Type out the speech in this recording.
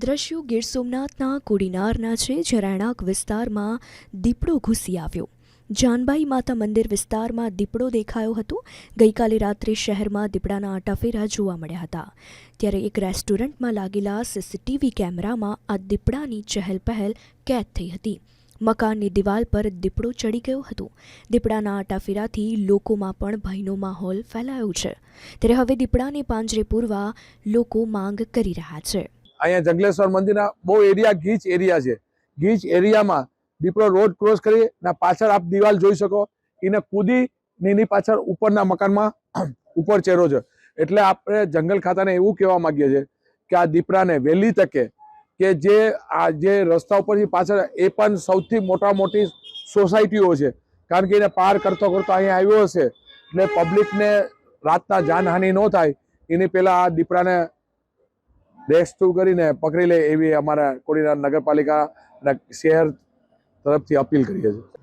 દ્રશ્યો ગીર સોમનાથના કોડીનારના છે, જે રહેણાંક વિસ્તારમાં દીપડો ઘૂસી આવ્યો। જાનબાઈ માતા મંદિર વિસ્તારમાં દીપડો દેખાયો હતો। ગઈકાલે રાત્રે શહેરમાં દીપડાના આટાફેરા જોવા મળ્યા હતા। ત્યારે એક રેસ્ટોરન્ટમાં લાગેલા સીસીટીવી કેમેરામાં આ દીપડાની ચહેલપહેલ કેદ થઈ હતી। મકાનની દિવાલ પર દીપડો ચડી ગયો હતો। દીપડાના આટાફેરાથી લોકોમાં પણ ભયનો માહોલ ફેલાયો છે। ત્યારે હવે દીપડાને પાંજરે પૂરવા લોકો માંગ કરી રહ્યા છે। અહીંયા જંગલેશ્વર મંદિરના બહુ એરિયા ગીચ એરિયા છે। ગીચ એરિયામાં દીપડો રોડ ક્રોસ કરી ને પાછળ આપ દિવાલ જોઈ શકો, એને કૂદી ને એની પાછળ ઉપરના મકાનમાં ઉપર ચેરો છે। એટલે આપણે જંગલ ખાતાને એવું કહેવા માંગીએ છીએ કે આ દીપડાને વહેલી તકે કે જે રસ્તા ઉપરથી પાછળ એ પણ સૌથી મોટી સોસાયટીઓ છે, કારણ કે એને પાર કરતો અહીંયા આવ્યો હશે એટલે પબ્લિકને રાતના જાનહાનિ ન થાય એની પહેલા આ દીપડાને રેસ્ક્યુ કરીને પકડી લે એવી અમારા કોડીનાર નગરપાલિકા અને શહેર તરફથી અપીલ કરીએ છીએ।